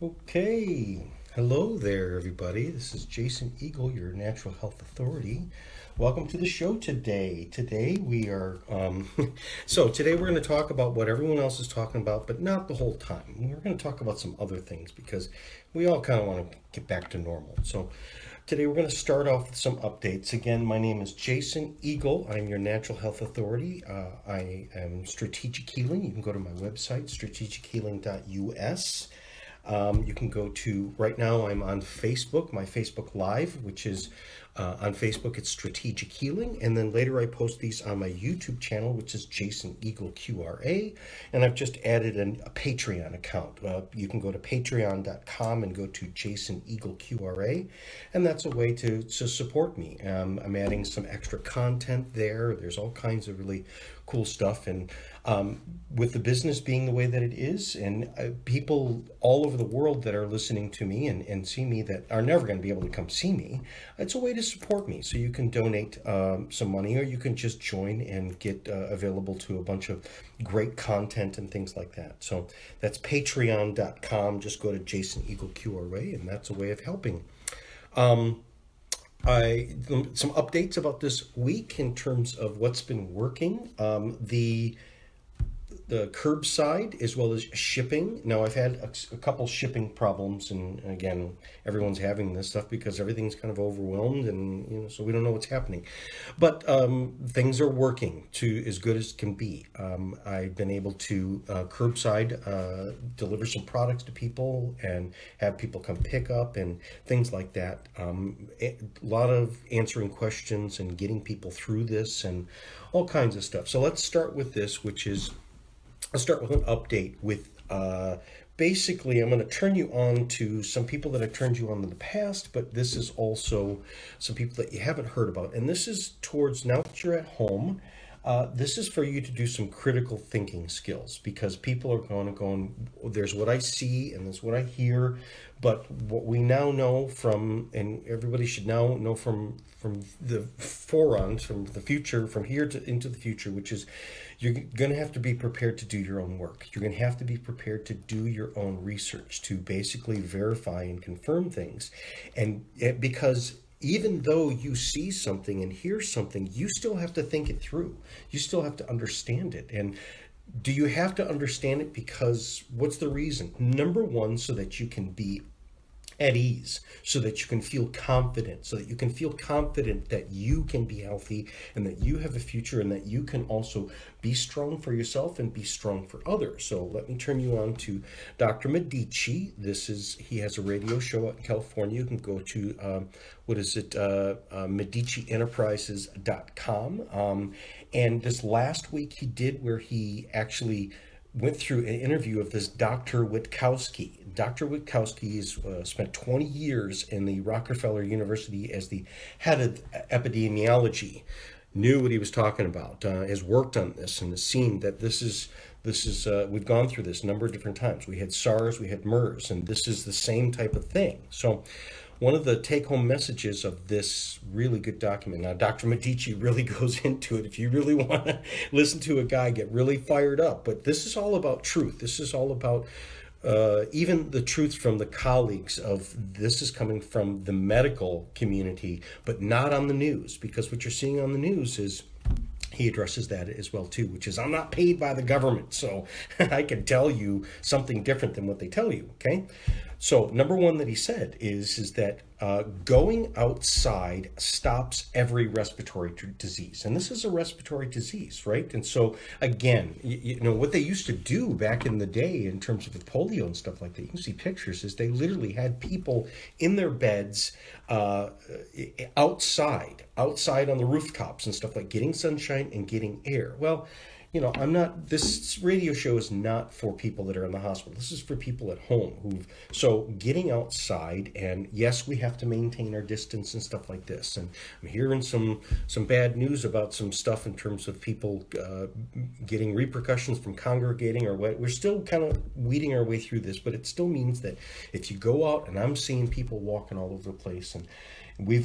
Okay, hello there, everybody. This is Jason Eagle, your natural health authority. Welcome to the show today. Today we are, today we're going to talk about what everyone else is talking about, but not the whole time. We're going to talk about some other things because we all kind of want to get back to normal. So today we're going to start off with some updates. Again, my name is Jason Eagle. I'm your natural health authority. I am Strategic Healing. You can go to my website, strategichealing.us. You can go to, right now I'm on Facebook, my Facebook Live, which is on Facebook, it's Strategic Healing. And then later I post these on my YouTube channel, which is Jason Eagle QRA. And I've just added a Patreon account. You can go to patreon.com and go to Jason Eagle QRA. And that's a way to support me. I'm adding some extra content there. There's all kinds of really cool stuff. And with the business being the way that it is, and people all over the world that are listening to me and see me that are never going to be able to come see me, it's a way to support me. So you can donate some money, or you can just join and get available to a bunch of great content and things like that. So that's patreon.com. Just go to Jason Eagle QRA, and that's a way of helping. Some updates about this week in terms of what's been working. The curbside as well as shipping. Now, I've had a couple shipping problems, and again, everyone's having this stuff because everything's kind of overwhelmed, and so we don't know what's happening. But things are working to as good as can be. I've been able to curbside deliver some products to people and have people come pick up and things like that. A lot of answering questions and getting people through this and all kinds of stuff. So let's start with this, which is I'll start with an update with basically I'm going to turn you on to some people that I've turned you on in the past, but this is also some people that you haven't heard about. And this is towards now that you're at home. This is for you to do some critical thinking skills, because people are going, there's what I see and there's what I hear, but what we now know from, and everybody should now know from the foreruns, from the future, from here to into the future, which is you're going to have to be prepared to do your own work. You're going to have to be prepared to do your own research to basically verify and confirm things. And because even though you see something and hear something, you still have to think it through. You still have to understand it. And do you have to understand it because what's the reason? Number one, so that you can be at ease, so that you can feel confident, that you can be healthy and that you have a future and that you can also be strong for yourself and be strong for others. So let me turn you on to Dr. Medici. He has a radio show out in California. You can go to, MediciEnterprises.com. And this last week he did where he actually went through an interview of this Dr. Witkowski. Dr. Witkowski has spent 20 years in the Rockefeller University as the head of epidemiology, knew what he was talking about, has worked on this and has seen that this is we've gone through this a number of different times. We had SARS, we had MERS, and this is the same type of thing. So one of the take-home messages of this really good document, now Dr. Medici really goes into it if you really want to listen to a guy get really fired up, but this is all about truth. This is all about even the truth from the colleagues of this is coming from the medical community, but not on the news, because what you're seeing on the news is he addresses that as well too, which is I'm not paid by the government, so I can tell you something different than what they tell you, okay? So number one that he said is that going outside stops every respiratory disease. And this is a respiratory disease, right? And so again, what they used to do back in the day in terms of with polio and stuff like that, you can see pictures, is they literally had people in their beds outside on the rooftops and stuff, like getting sunshine and getting air. Well, this radio show is not for people that are in the hospital. This is for people at home so getting outside, and yes, we have to maintain our distance and stuff like this. And I'm hearing some bad news about some stuff in terms of people getting repercussions from congregating or what. We're still kind of weeding our way through this, but it still means that if you go out, and I'm seeing people walking all over the place, and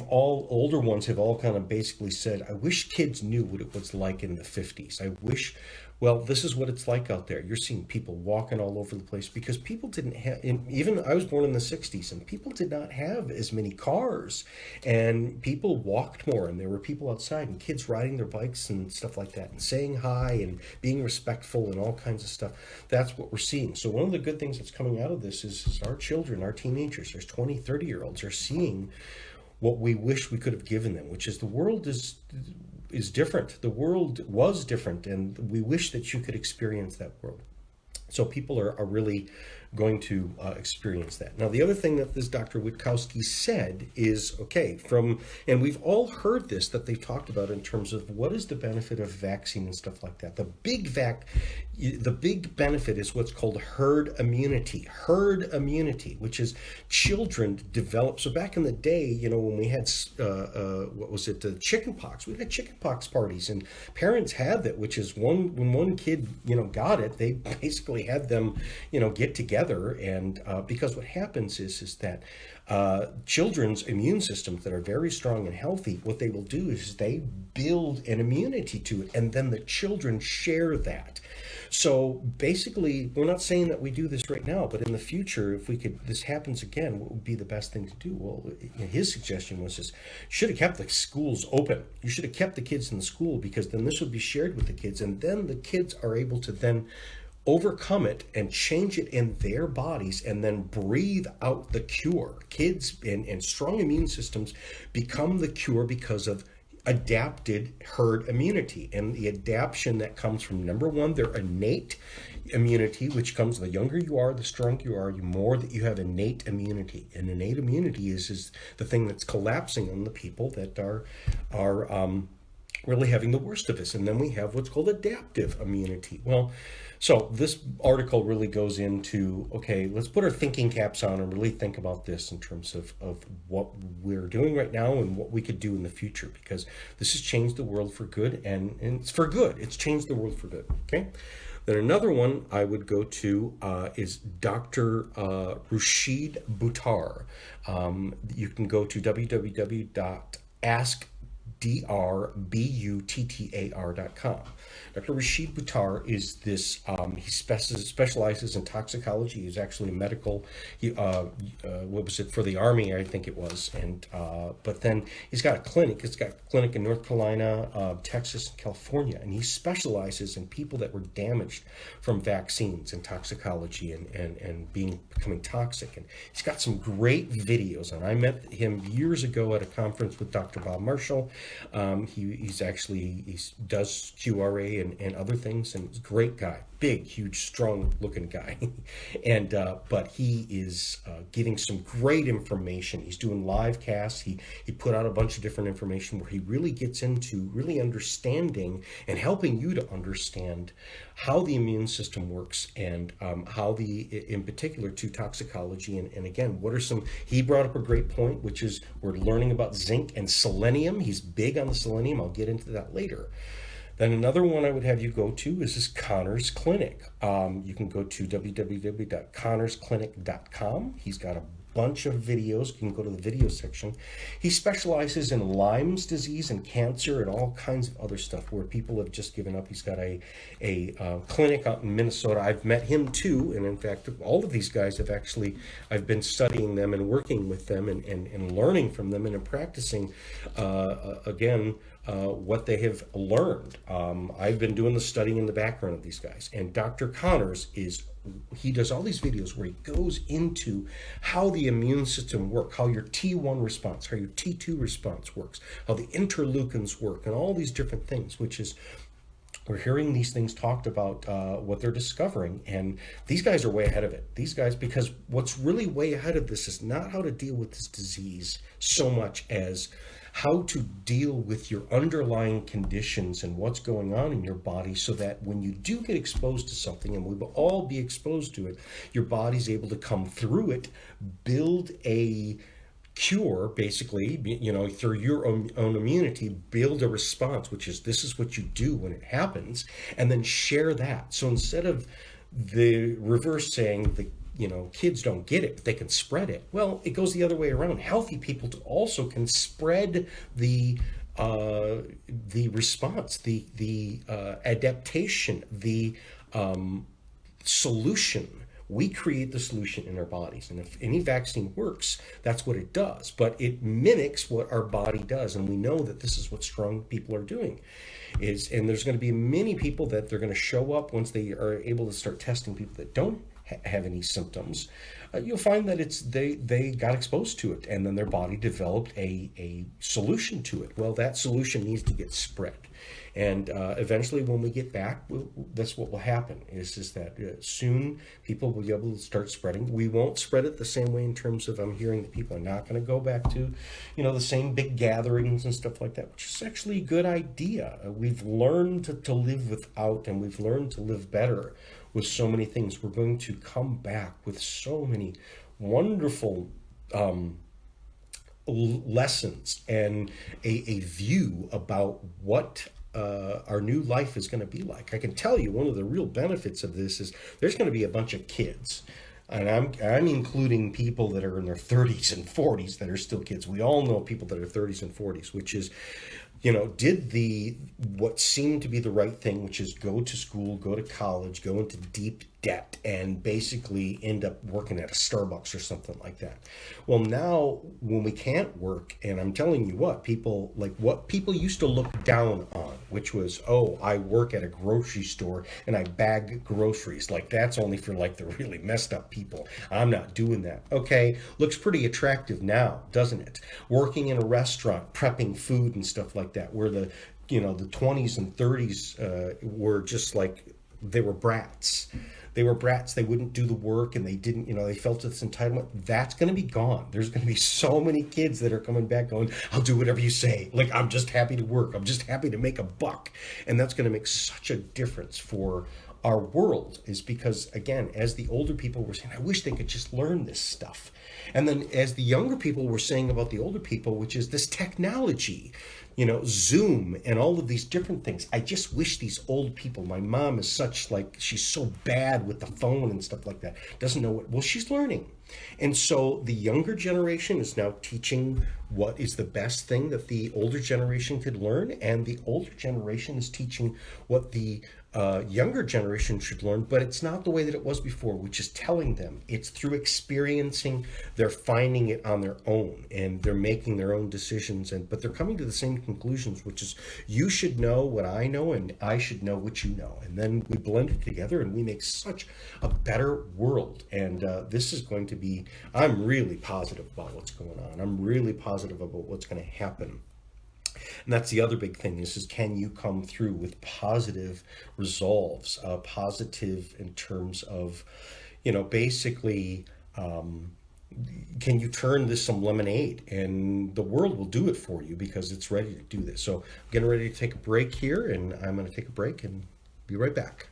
older ones have all kind of basically said, I wish kids knew what it was like in the 50s. I wish Well, this is what it's like out there. You're seeing people walking all over the place because people didn't have, even I was born in the 60s, and people did not have as many cars, and people walked more, and there were people outside and kids riding their bikes and stuff like that and saying hi and being respectful and all kinds of stuff. That's what we're seeing. So one of the good things that's coming out of this is our children, our teenagers, there's 20, 30-year-olds are seeing what we wish we could have given them, which is the world is different. The world was different, and we wish that you could experience that world. So people are really going to experience that. Now, the other thing that this Dr. Witkowski said is, okay, and we've all heard this, that they've talked about in terms of what is the benefit of vaccine and stuff like that. The big benefit is what's called herd immunity. Herd immunity, which is children develop. So back in the day, when we had, what was it, chicken pox, we had chicken pox parties, and parents had that, which is when one kid, got it, they basically had them, get together. And because what happens is that children's immune systems that are very strong and healthy, what they will do is they build an immunity to it, and then the children share that. So basically, we're not saying that we do this right now, but in the future, if this happens again, what would be the best thing to do? Well, his suggestion was you should have kept the schools open. You should have kept the kids in the school, because then this would be shared with the kids, and then the kids are able to then overcome it and change it in their bodies and then breathe out the cure. Kids and strong immune systems become the cure because of adapted herd immunity, and the adaptation that comes from, number one, their innate immunity, which comes, the younger you are, the stronger you are, the more that you have innate immunity. And innate immunity is the thing that's collapsing on the people that are really having the worst of this. And then we have what's called adaptive immunity. Well, so this article really goes into, okay, let's put our thinking caps on and really think about this in terms of what we're doing right now and what we could do in the future, because this has changed the world for good, and it's for good. It's changed the world for good, okay? Then another one I would go to is Dr. Rashid Buttar. You can go to www.askdrbuttar.com. Dr. Rashid Buttar is this, he specializes in toxicology. He's actually medical, what was it, for the Army, I think it was. And but then he's got a clinic. He's got a clinic in North Carolina, Texas, and California. And he specializes in people that were damaged from vaccines and toxicology and becoming toxic. And he's got some great videos. And I met him years ago at a conference with Dr. Bob Marshall. He does QRA and other things, and he's a great guy, big, huge, strong looking guy. And but he is giving some great information. He's doing live casts. He put out a bunch of different information where he really gets into really understanding and helping you to understand how the immune system works, and how in particular to toxicology, and again, what are some, he brought up a great point, which is we're learning about zinc and selenium. He's big on the selenium. I'll get into that later. Then another one I would have you go to is this Connor's Clinic. You can go to www.connorsclinic.com. He's got a bunch of videos. You can go to the video section. He specializes in Lyme's disease and cancer and all kinds of other stuff where people have just given up. He's got a clinic out in Minnesota. I've met him too, and in fact, all of these guys I've been studying them and working with them and learning from them and practicing, what they have learned. I've been doing the studying in the background of these guys. And Dr. Connors he does all these videos where he goes into how the immune system works, how your T1 response, how your T2 response works, how the interleukins work, and all these different things, which is, we're hearing these things talked about, what they're discovering, and these guys are way ahead of it. These guys, because what's really way ahead of this is not how to deal with this disease so much as how to deal with your underlying conditions and what's going on in your body, so that when you do get exposed to something, and we will all be exposed to it, your body's able to come through it, build a cure, basically, through your own immunity, build a response, which is, this is what you do when it happens, and then share that. So instead of the reverse saying kids don't get it, but they can spread it. Well, it goes the other way around. Healthy people also can spread the the response, the adaptation, the solution. We create the solution in our bodies. And if any vaccine works, that's what it does. But it mimics what our body does. And we know that this is what strong people are doing. And there's going to be many people that they're going to show up once they are able to start testing people that don't have any symptoms. You'll find that they got exposed to it, and then their body developed a solution to it. Well, that solution needs to get spread. And eventually, when we get back, that's what will happen. Is that soon people will be able to start spreading. We won't spread it the same way in terms of I'm hearing that people are not going to go back to, the same big gatherings and stuff like that, which is actually a good idea. We've learned to live without, and we've learned to live better with so many things. We're going to come back with so many wonderful lessons and a view about what our new life is going to be like. I can tell you one of the real benefits of this is there's going to be a bunch of kids, and I'm including people that are in their 30s and 40s that are still kids. We all know people that are 30s and 40s, which is, did what seemed to be the right thing, which is go to school, go to college, go into deep debt, and basically end up working at a Starbucks or something like that. Well, now when we can't work, and I'm telling you what people used to look down on, which was, oh, I work at a grocery store and I bag groceries. Like, that's only for like the really messed up people. I'm not doing that. Okay, looks pretty attractive now, doesn't it? Working in a restaurant, prepping food and stuff like that, where the 20s and 30s were just like, they were brats. They were brats. They wouldn't do the work, and they didn't, they felt this entitlement. That's going to be gone. There's going to be so many kids that are coming back going, I'll do whatever you say. Like, I'm just happy to work. I'm just happy to make a buck. And that's going to make such a difference for our world, is because, again, as the older people were saying, I wish they could just learn this stuff. And then as the younger people were saying about the older people, which is this technology, Zoom and all of these different things. I just wish these old people, my mom is she's so bad with the phone and stuff like that, doesn't know well, she's learning. And so the younger generation is now teaching what is the best thing that the older generation could learn, and the older generation is teaching what the younger generation should learn, but it's not the way that it was before, which is telling them. It's through experiencing. They're finding it on their own, and they're making their own decisions, but they're coming to the same conclusions, which is, you should know what I know, and I should know what you know. And then we blend it together, and we make such a better world. And this is going to be, I'm really positive about what's going on. I'm really positive about what's going to happen. And that's the other big thing is can you come through with positive resolves, positive in terms of, basically, can you turn this some lemonade, and the world will do it for you because it's ready to do this. So I'm getting ready to take a break here, and I'm going to take a break and be right back.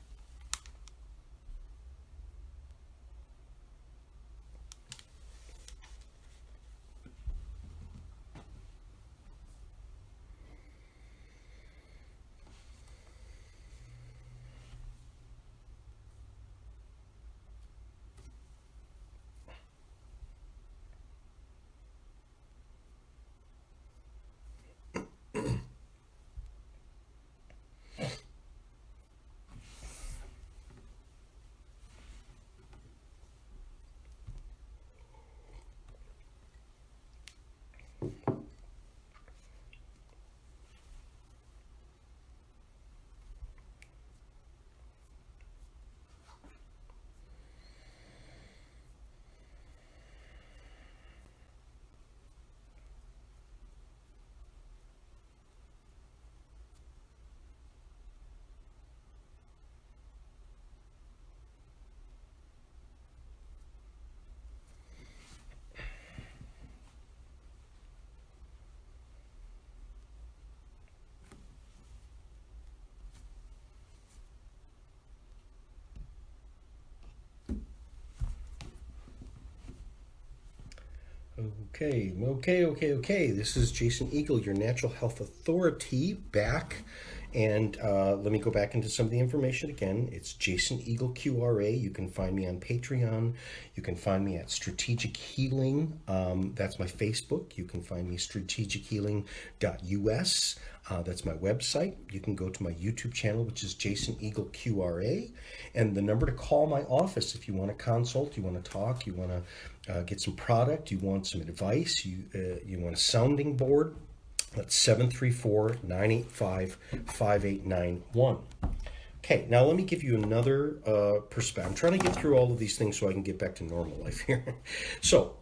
Okay. This is Jason Eagle, your natural health authority, back. And let me go back into some of the information again. It's Jason Eagle QRA. You can find me on Patreon. You can find me at Strategic Healing. That's my Facebook. You can find me strategichealing.us. That's my website. You can go to my YouTube channel, which is Jason Eagle QRA. And the number to call my office if you want to consult, you want to talk, you want to get some product, you want some advice, you want a sounding board, that's 734-985-5891. Okay, now let me give you another perspective. I'm trying to get through all of these things so I can get back to normal life here. So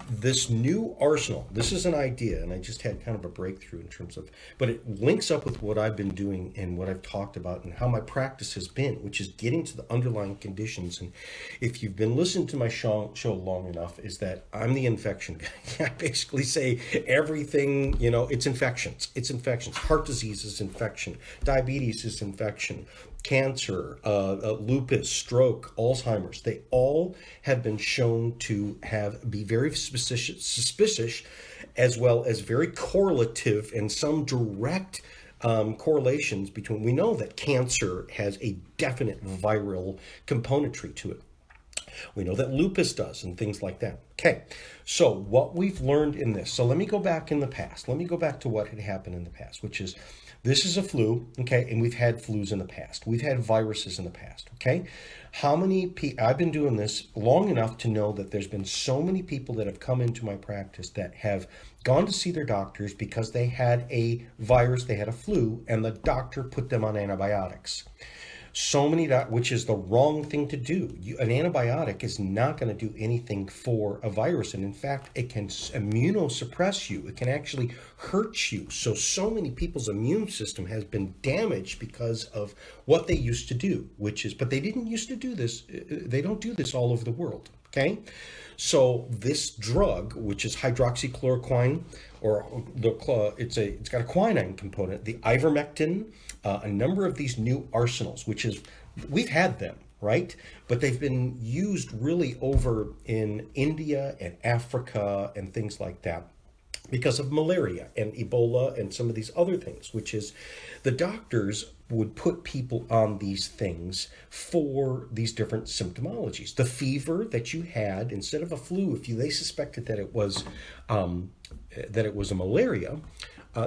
this new arsenal, this is an idea, and I just had kind of a breakthrough in terms of, but it links up with what I've been doing and what I've talked about and how my practice has been, which is getting to the underlying conditions. And if you've been listening to my show long enough, is that I'm the infection guy. I basically say everything, it's infections. It's infections. Heart disease is infection. Diabetes is infection. Cancer, lupus, stroke, Alzheimer's, they all have been shown to be very suspicious, as well as very correlative and some direct correlations between. We know that cancer has a definite viral componentry to it. We know that lupus does and things like that. Okay, so what we've learned in this. So let me go back in the past. Let me go back to what had happened in the past, which is this is a flu, okay, and we've had flus in the past. We've had viruses in the past, okay? I've been doing this long enough to know that there's been so many people that have come into my practice that have gone to see their doctors because they had a virus, they had a flu, and the doctor put them on antibiotics. So many, which is the wrong thing to do. An antibiotic is not going to do anything for a virus. And in fact, it can immunosuppress you. It can actually hurt you. So many people's immune system has been damaged because of what they used to do, but they didn't used to do this. They don't do this all over the world. Okay. So this drug, which is hydroxychloroquine, or it's got a quinine component, the ivermectin, a number of these new arsenals, we've had them, right? But they've been used really over in India and Africa and things like that because of malaria and Ebola and some of these other things, which is the doctors would put people on these things for these different symptomologies. The fever that you had, instead of a flu, they suspected that it was a malaria,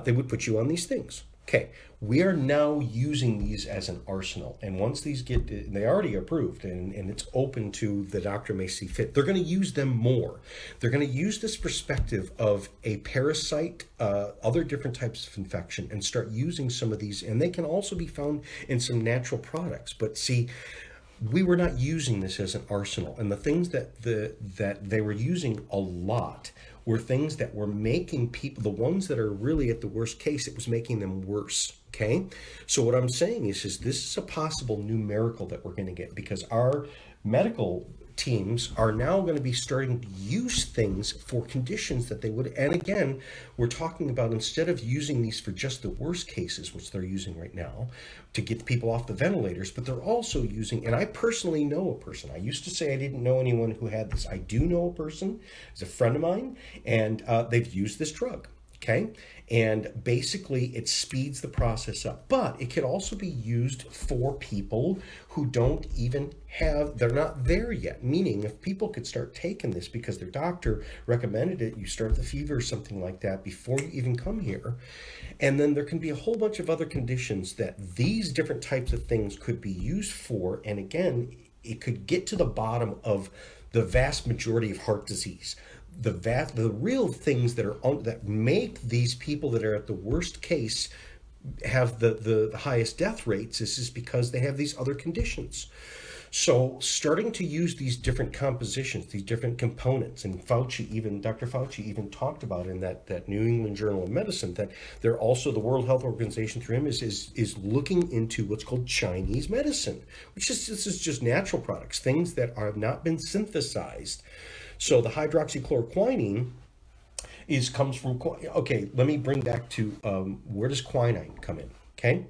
they would put you on these things. Okay, we are now using these as an arsenal, and once these they already approved, and it's open to the doctor may see fit, they're going to use them more. They're going to use this perspective of a parasite, other different types of infection, and start using some of these, and they can also be found in some natural products. But see, we were not using this as an arsenal, and the things that they were using a lot were things that were making people, the ones that are really at the worst case, it was making them worse. Okay, so what I'm saying is this is a possible new miracle that we're going to get, because our medical teams are now going to be starting to use things for conditions that they would. And again, we're talking about, instead of using these for just the worst cases, which they're using right now to get people off the ventilators, but they're also using, and I personally know a person. I used to say I didn't know anyone who had this. I do know a person, he's a friend of mine, and they've used this drug. Okay, and basically it speeds the process up, but it could also be used for people who don't even they're not there yet. Meaning, if people could start taking this because their doctor recommended it, you start the fever or something like that before you even come here. And then there can be a whole bunch of other conditions that these different types of things could be used for. And again, it could get to the bottom of the vast majority of heart disease. The real things that make these people that are at the worst case have the highest death rates is because they have these other conditions. So starting to use these different compositions, these different components, and Dr. Fauci even talked about in that New England Journal of Medicine that they're also, the World Health Organization through him is looking into what's called Chinese medicine, this is just natural products, things that have not been synthesized. So the hydroxychloroquine comes from, okay, let me bring back to where does quinine come in, okay?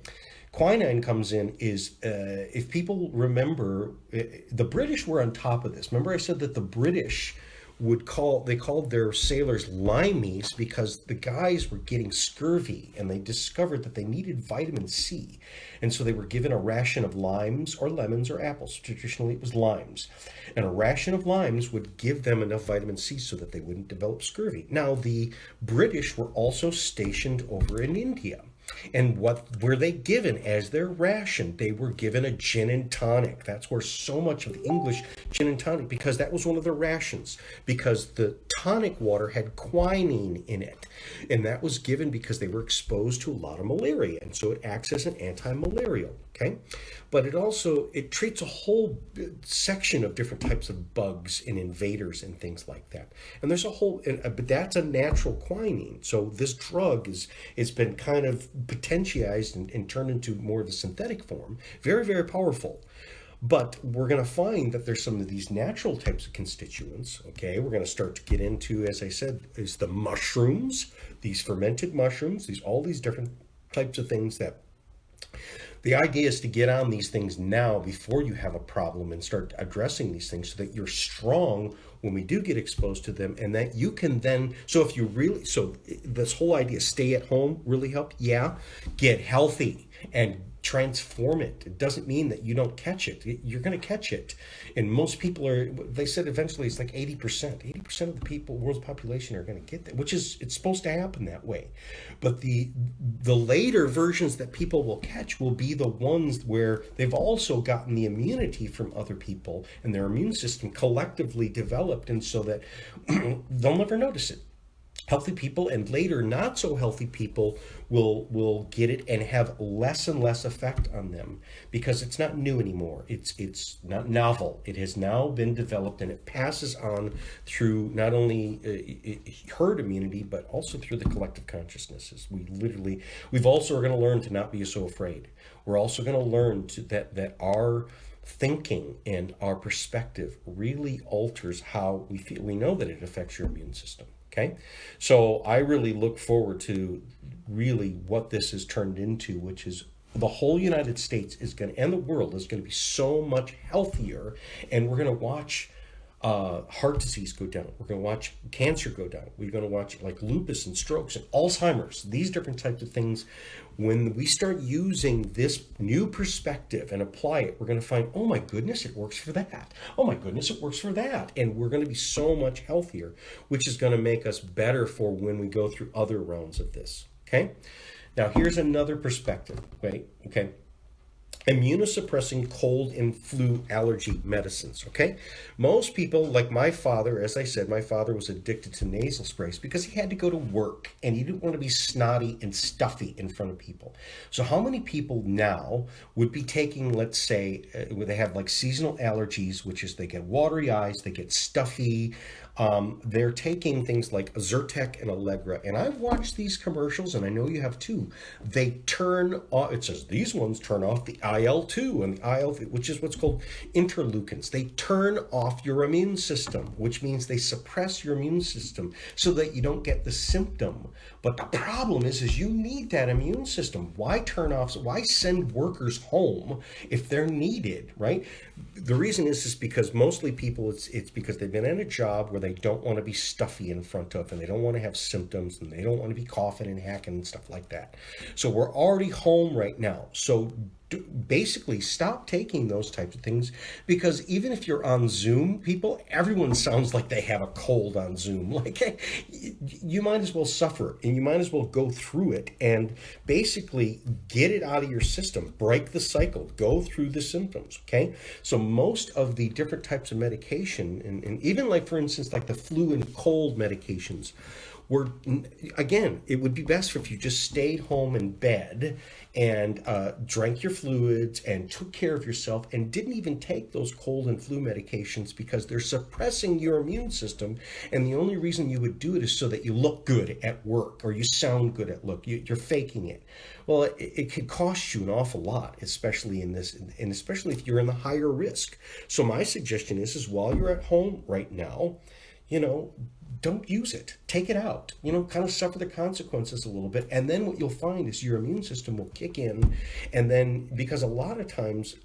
Quinine comes in if people remember, the British were on top of this. Remember I said that the British they called their sailors Limeys because the guys were getting scurvy and they discovered that they needed vitamin C. And so they were given a ration of limes or lemons or apples. Traditionally, it was limes. And a ration of limes would give them enough vitamin C so that they wouldn't develop scurvy. Now, the British were also stationed over in India. And what were they given as their ration? They were given a gin and tonic. That's where so much of the English gin and tonic, because that was one of their rations, because the tonic water had quinine in it. And that was given because they were exposed to a lot of malaria. And so it acts as an anti-malarial, okay? But it treats a whole section of different types of bugs and invaders and things like that. And there's but that's a natural quinine. So this drug it's been kind of potentialized and turned into more of a synthetic form. Very, very powerful. But we're going to find that there's some of these natural types of constituents, okay? We're going to start to get into, as I said, is the mushrooms, these fermented mushrooms, all these different types of things that the idea is to get on these things now before you have a problem and start addressing these things so that you're strong when we do get exposed to them, and that you can then, so this whole idea, stay at home, really help, yeah, get healthy and transform it. It doesn't mean that you don't catch it. You're going to catch it. And most people they said eventually it's like 80%. 80% of the world's population are going to get that, it's supposed to happen that way. But the later versions that people will catch will be the ones where they've also gotten the immunity from other people and their immune system collectively developed, and so that they'll never notice it. Healthy people and later not so healthy people will get it and have less and less effect on them because it's not new anymore. It's not novel. It has now been developed and it passes on through not only herd immunity but also through the collective consciousnesses. We've also are going to learn to not be so afraid. We're also going to learn that our thinking and our perspective really alters how we feel. We know that it affects your immune system. Okay, so I really look forward to really what this has turned into, which is the whole United States and the world is going to be so much healthier, and we're going to watch heart disease go down. We're going to watch cancer go down. We're going to watch like lupus and strokes and Alzheimer's, these different types of things. When we start using this new perspective and apply it, we're going to find, oh my goodness, it works for that. Oh my goodness, it works for that. And we're going to be so much healthier, which is going to make us better for when we go through other rounds of this. Okay? Now, here's another perspective. Right? Okay? Immunosuppressing cold and flu allergy medicines, okay? Most people, like my father, as I said, my father was addicted to nasal sprays because he had to go to work and he didn't want to be snotty and stuffy in front of people. So how many people now would be taking, let's say, where they have like seasonal allergies, which is they get watery eyes, they get stuffy, they're taking things like Zyrtec and Allegra. And I've watched these commercials, and I know you have too. They turn off, it says these ones turn off the IL-2 and the IL, which is what's called interleukins. They turn off your immune system, which means they suppress your immune system so that you don't get the symptom. But the problem is you need that immune system. Why send workers home if they're needed, right? The reason is because mostly people, it's because they've been in a job where they don't want to be stuffy in front of, and they don't want to have symptoms, and they don't want to be coughing and hacking and stuff like that. So we're already home right now. So basically stop taking those types of things, because even if you're on Zoom, everyone sounds like they have a cold on Zoom. Like, hey, you might as well suffer and you might as well go through it and basically get it out of your system, break the cycle, go through the symptoms. Okay, so most of the different types of medication, and even like, for instance, like the flu and cold medications, again, it would be best if you just stayed home in bed and drank your fluids and took care of yourself and didn't even take those cold and flu medications, because they're suppressing your immune system. And the only reason you would do it is so that you look good at work or you sound good at work. You're faking it. Well, it could cost you an awful lot, especially in this, and especially if you're in the higher risk. So my suggestion is while you're at home right now, don't use it. Take it out. Kind of suffer the consequences a little bit. And then what you'll find is your immune system will kick in. And then, because a lot of times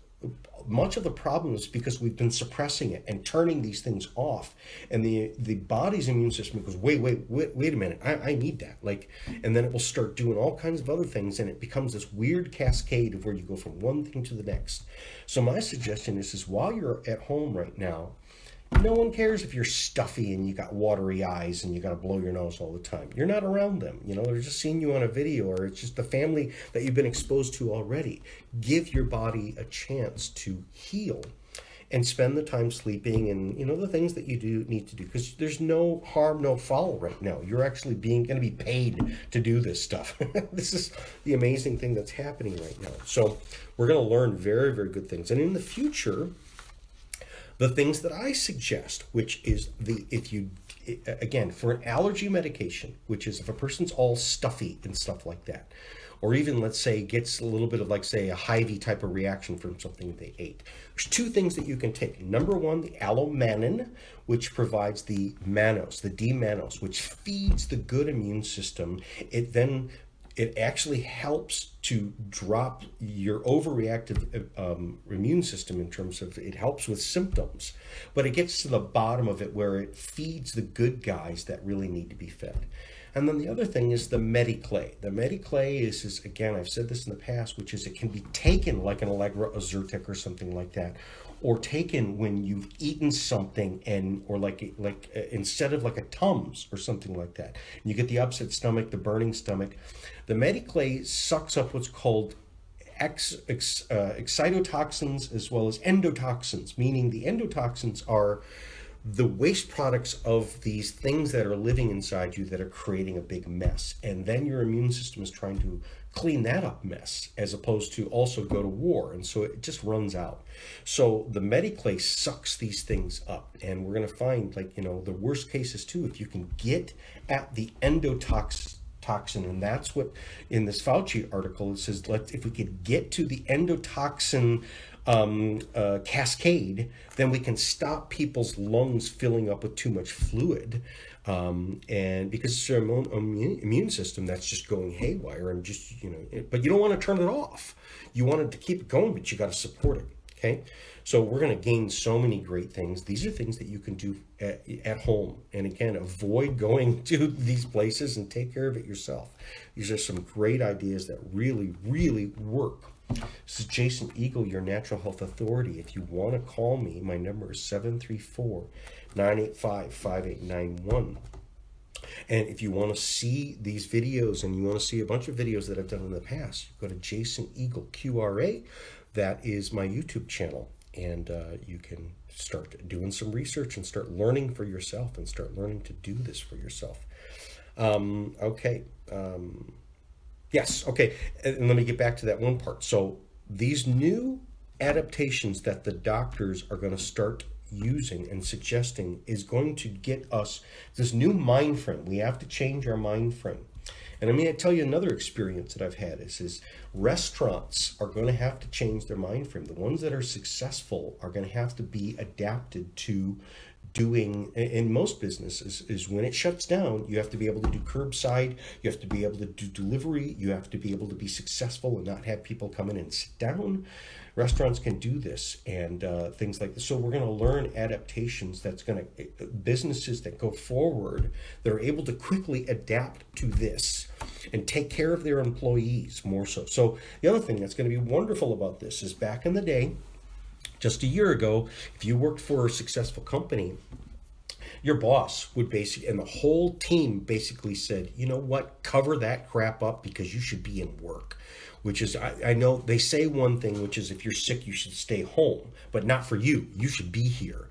much of the problem is because we've been suppressing it and turning these things off, and the body's immune system goes, wait a minute, I need that, like, and then it will start doing all kinds of other things, and it becomes this weird cascade of where you go from one thing to the next. So my suggestion is while you're at home right now, no one cares if you're stuffy and you got watery eyes and you got to blow your nose all the time. You're not around them. They're just seeing you on a video, or it's just the family that you've been exposed to already. Give your body a chance to heal and spend the time sleeping and, the things that you do need to do, because there's no harm, no foul right now. You're actually going to be paid to do this stuff. This is the amazing thing that's happening right now. So we're going to learn very, very good things. And in the future, the things that I suggest, which is again, for an allergy medication, which is if a person's all stuffy and stuff like that, or even, let's say, gets a little bit of, like, say, a Hy-Vee type of reaction from something they ate. There's two things that you can take. Number one, the allomanin, which provides the mannose, the D-mannose, which feeds the good immune system. It actually helps to drop your overreactive immune system in terms of, it helps with symptoms, but it gets to the bottom of it where it feeds the good guys that really need to be fed. And then the other thing is the Mediclay. The Mediclay is again, I've said this in the past, which is it can be taken like an Allegra, a Zyrtec, or something like that, or taken when you've eaten something or instead of like a Tums or something like that. And you get the upset stomach, the burning stomach. The Mediclay sucks up what's called excitotoxins as well as endotoxins, meaning the endotoxins are the waste products of these things that are living inside you that are creating a big mess. And then your immune system is trying to clean that up mess, as opposed to also go to war. And so it just runs out. So the Mediclay sucks these things up. And we're going to find, the worst cases too, if you can get at the endotoxin, and that's what in this Fauci article, it says, if we could get to the endotoxin cascade, then we can stop people's lungs filling up with too much fluid, and because it's their immune system that's just going haywire, and just but you don't want to turn it off. You want it to keep it going, but you got to support it. Okay, so we're going to gain so many great things. These are things that you can do at home, and again, avoid going to these places and take care of it yourself. These are some great ideas that really, really work. This is Jason Eagle, your Natural Health Authority. If you want to call me, my number is 734-985-5891. And if you want to see these videos, and you want to see a bunch of videos that I've done in the past, go to Jason Eagle QRA. That is my YouTube channel. And you can start doing some research and start learning for yourself, and start learning to do this for yourself. Okay. Yes, okay, and let me get back to that one part. So these new adaptations that the doctors are going to start using and suggesting is going to get us this new mind frame. We have to change our mind frame. And I'm going to tell you another experience that I've had is restaurants are going to have to change their mind frame. The ones that are successful are going to have to be adapted to doing, in most businesses, is when it shuts down, you have to be able to do curbside, you have to be able to do delivery, you have to be able to be successful and not have people come in and sit down. Restaurants can do this, and things like this. So we're going to learn adaptations businesses that go forward, that are able to quickly adapt to this and take care of their employees more so. So the other thing that's going to be wonderful about this is, back in the day, just a year ago, if you worked for a successful company, your boss would basically, and the whole team basically said, you know what, cover that crap up because you should be in work. Which is, I know they say one thing, which is if you're sick, you should stay home, but not for you. You should be here.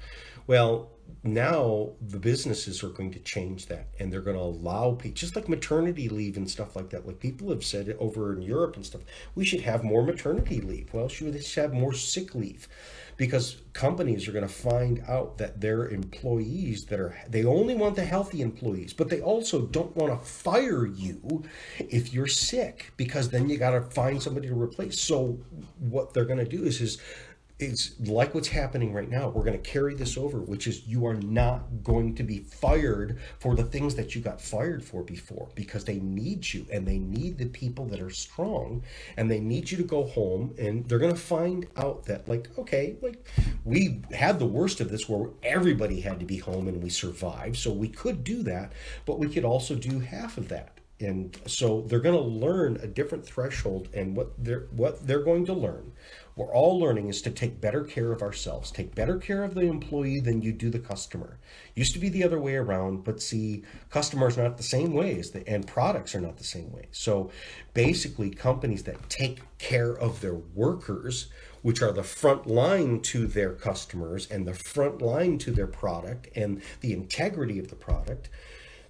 Well, now the businesses are going to change that, and they're going to allow people, just like maternity leave and stuff like that. Like people have said over in Europe and stuff, we should have more maternity leave. Well, should we have more sick leave? Because companies are going to find out that their employees they only want the healthy employees, but they also don't want to fire you if you're sick, because then you got to find somebody to replace. So what they're going to do is it's like what's happening right now. We're going to carry this over, which is you are not going to be fired for the things that you got fired for before, because they need you, and they need the people that are strong, and they need you to go home, and they're going to find out that, like, okay, like, we had the worst of this where everybody had to be home and we survived, so we could do that, but we could also do half of that. And so they're going to learn a different threshold, and what they're going to learn, we're all learning, is to take better care of ourselves, take better care of the employee than you do the customer. Used to be the other way around, but see, customers are not the same way and products are not the same way. So basically, companies that take care of their workers, which are the front line to their customers and the front line to their product and the integrity of the product.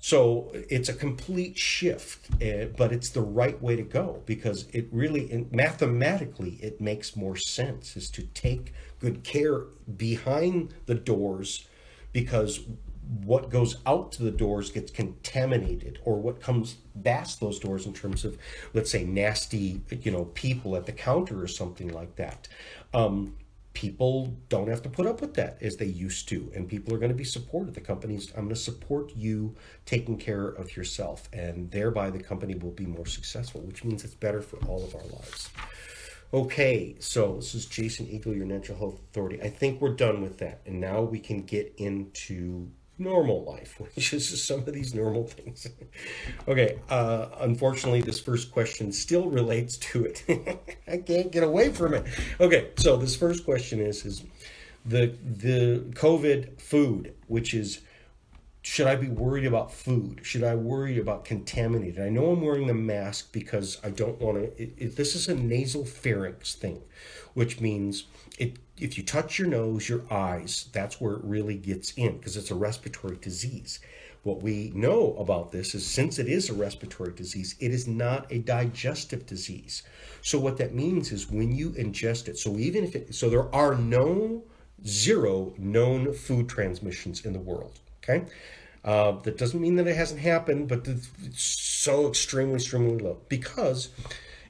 So it's a complete shift, but it's the right way to go, because it really, mathematically, it makes more sense, is to take good care behind the doors, because what goes out to the doors gets contaminated, or what comes past those doors in terms of, let's say, nasty, people at the counter or something like that. People don't have to put up with that as they used to, and people are going to be supported. The companies, I'm going to support you taking care of yourself, and thereby the company will be more successful, which means it's better for all of our lives. Okay, so this is Jason Eagle, your Natural Health Authority. I think we're done with that, and now we can get into normal life, which is some of these normal things. Okay, unfortunately, this first question still relates to it. I can't get away from it. Okay, so this first question is the COVID food, which is, should I be worried about food? Should I worry about contaminated? I know I'm wearing the mask because I don't want to. This is a nasal pharynx thing, which means if you touch your nose, your eyes, that's where it really gets in, because it's a respiratory disease. What we know about this is, since it is a respiratory disease, it is not a digestive disease. So what that means is, when you ingest it, so there are zero known food transmissions in the world. Okay, that doesn't mean that it hasn't happened, but it's so extremely low. Because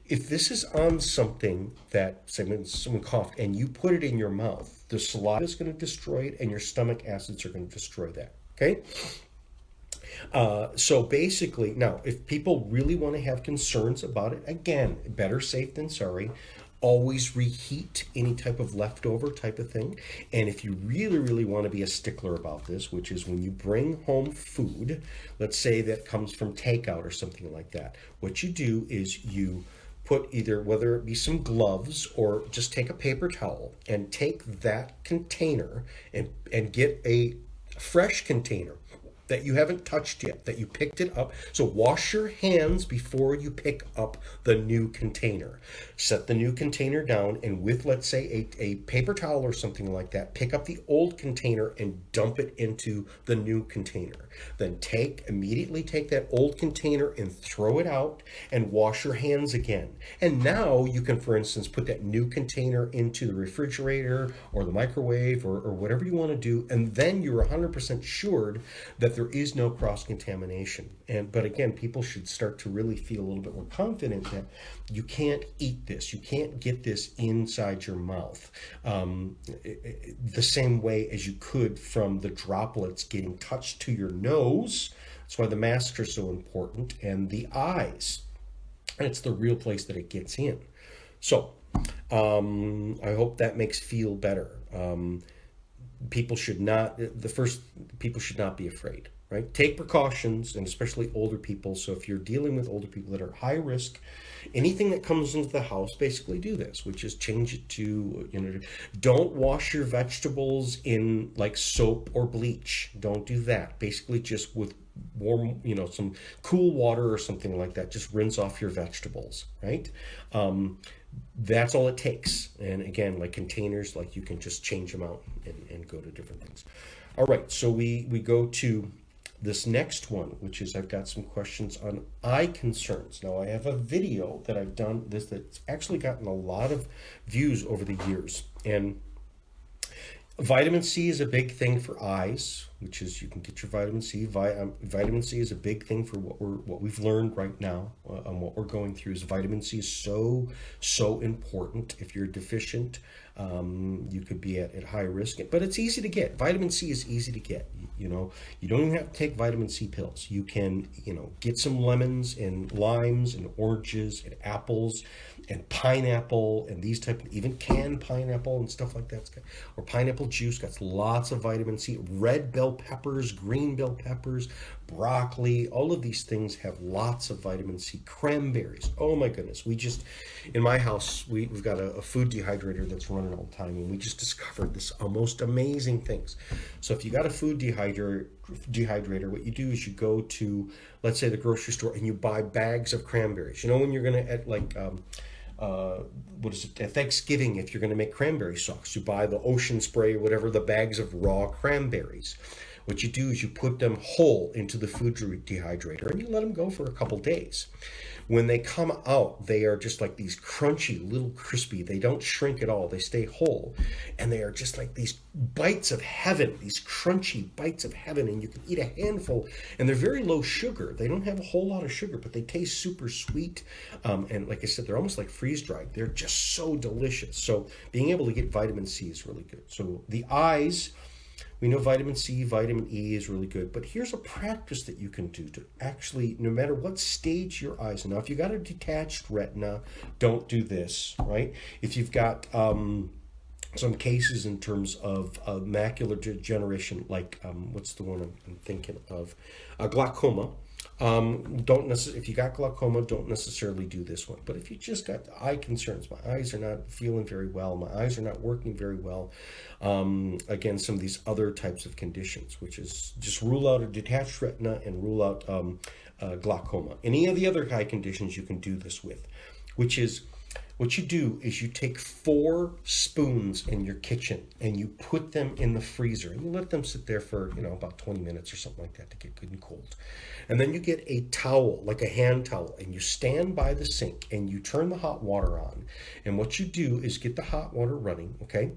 if this is on something that, say, when someone coughed and you put it in your mouth, the saliva is going to destroy it, and your stomach acids are going to destroy that. Okay. So basically, now, if people really want to have concerns about it, again, better safe than sorry. Always reheat any type of leftover type of thing. And if you really want to be a stickler about this, which is when you bring home food, let's say that comes from takeout or something like that, what you do is you put either, whether it be some gloves or just take a paper towel and take that container and get a fresh container that you haven't touched yet, that you picked it up. So wash your hands before you pick up the new container. Set the new container down, and with, let's say, a paper towel or something like that, pick up the old container and dump it into the new container. Then immediately take that old container and throw it out and wash your hands again. And now you can, for instance, put that new container into the refrigerator or the microwave or whatever you want to do, and then you're 100% assured that there is no cross-contamination. But again, people should start to really feel a little bit more confident that you can't eat this. You can't get this inside your mouth the same way as you could from the droplets getting touched to your nose. That's why the masks are so important, and the eyes. And it's the real place that it gets in. So I hope that makes feel better. People should not be afraid, right? Take precautions, and especially older people. So if you're dealing with older people that are high risk, anything that comes into the house, basically do this, which is change it to, don't wash your vegetables in like soap or bleach. Don't do that. Basically just with warm, some cool water or something like that. Just rinse off your vegetables, right? That's all it takes. And again, like containers, like you can just change them out and go to different things. All right, so we go to this next one, which is, I've got some questions on eye concerns. Now, I have a video that I've done that's actually gotten a lot of views over the years. And vitamin C is a big thing for eyes. which is you can get your vitamin C. Vitamin C is a big thing for what we've learned right now on what we're going through. Is vitamin C is so important. If you're deficient, you could be at high risk. But it's easy to get. Vitamin C is easy to get. You know, you don't even have to take vitamin C pills. You can, get some lemons and limes and oranges and apples and pineapple and these even canned pineapple and stuff like that. Or pineapple juice got lots of vitamin C. Red bell peppers, green bell peppers, broccoli, all of these things have lots of vitamin C. Cranberries. Oh my goodness. In my house, we've got a food dehydrator that's running all the time, and we just discovered this most amazing things. So if you got a food dehydrator, what you do is you go to, let's say, the grocery store, and you buy bags of cranberries. When you're going to, at Thanksgiving, if you're going to make cranberry sauce, you buy the Ocean Spray, whatever, the bags of raw cranberries. What you do is you put them whole into the food dehydrator, and you let them go for a couple days. When they come out, they are just like these crunchy, little crispy. They don't shrink at all. They stay whole. And they are just like these bites of heaven, these crunchy bites of heaven. And you can eat a handful. And they're very low sugar. They don't have a whole lot of sugar, but they taste super sweet. And like I said, they're almost like freeze-dried. They're just so delicious. So being able to get vitamin C is really good. So the eyes... We know vitamin C, vitamin E is really good, but here's a practice that you can do to actually, no matter what stage your eyes are. Now, if you got a detached retina, don't do this, right? If you've got some cases in terms of macular degeneration, like what's the one I'm thinking of? Glaucoma. If you got glaucoma, don't necessarily do this one. But if you just got eye concerns, my eyes are not feeling very well, my eyes are not working very well, again, some of these other types of conditions, which is just rule out a detached retina and rule out glaucoma. Any of the other eye conditions you can do this with, which is what you do is you take 4 spoons in your kitchen and you put them in the freezer and you let them sit there for, about 20 minutes or something like that to get good and cold. And then you get a towel, like a hand towel, and you stand by the sink and you turn the hot water on. And what you do is get the hot water running, okay?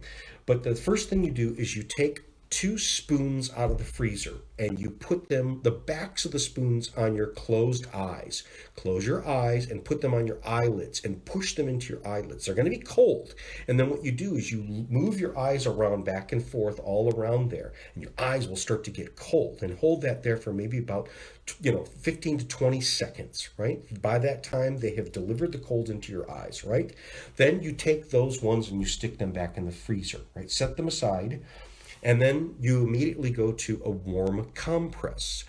But the first thing you do is you take 2 spoons out of the freezer and you put the backs of the spoons on your closed eyes. Close your eyes and put them on your eyelids and push them into your eyelids. They're going to be cold. And then what you do is you move your eyes around back and forth all around there, and your eyes will start to get cold. And hold that there for maybe about 15 to 20 seconds, right? By that time, they have delivered the cold into your eyes, right? Then you take those ones and you stick them back in the freezer, right? Set them aside. And then you immediately go to a warm compress,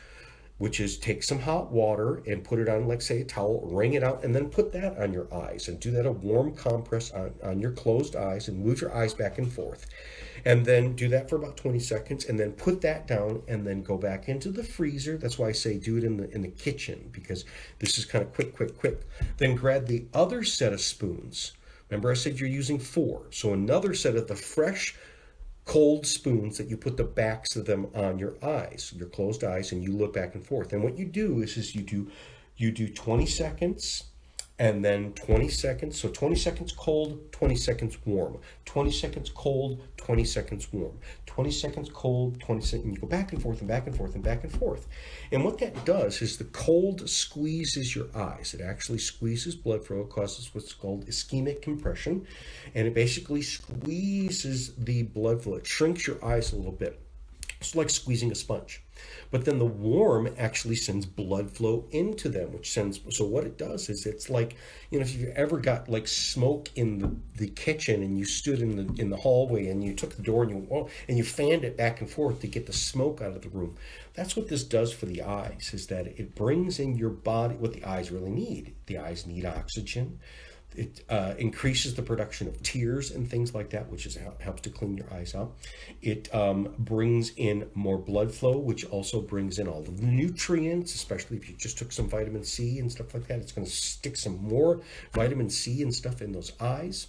which is take some hot water and put it on, like say, a towel, wring it out, and then put that on your eyes and do that, a warm compress on your closed eyes, and move your eyes back and forth. And then do that for about 20 seconds and then put that down and then go back into the freezer. That's why I say do it in the kitchen, because this is kind of quick. Then grab the other set of spoons. Remember I said you're using 4. So another set of the fresh cold spoons that you put the backs of them on your eyes, your closed eyes, and you look back and forth. And what you do is you do 20 seconds and then 20 seconds. So 20 seconds cold, 20 seconds warm. 20 seconds cold, 20 seconds warm. 20 seconds cold, 20 seconds, and you go back and forth and back and forth and back and forth. And what that does is the cold squeezes your eyes. It actually squeezes blood flow. It causes what's called ischemic compression. And it basically squeezes the blood flow. It shrinks your eyes a little bit. It's like squeezing a sponge. But then the warm actually sends blood flow into them, so what it does is it's like, if you've ever got like smoke in the kitchen and you stood in the hallway and you took the door and you fanned it back and forth to get the smoke out of the room. That's what this does for the eyes, is that it brings in your body what the eyes really need. The eyes need oxygen. It increases the production of tears and things like that, which helps to clean your eyes out. It brings in more blood flow, which also brings in all of the nutrients, especially if you just took some vitamin C and stuff like that. It's going to stick some more vitamin C and stuff in those eyes.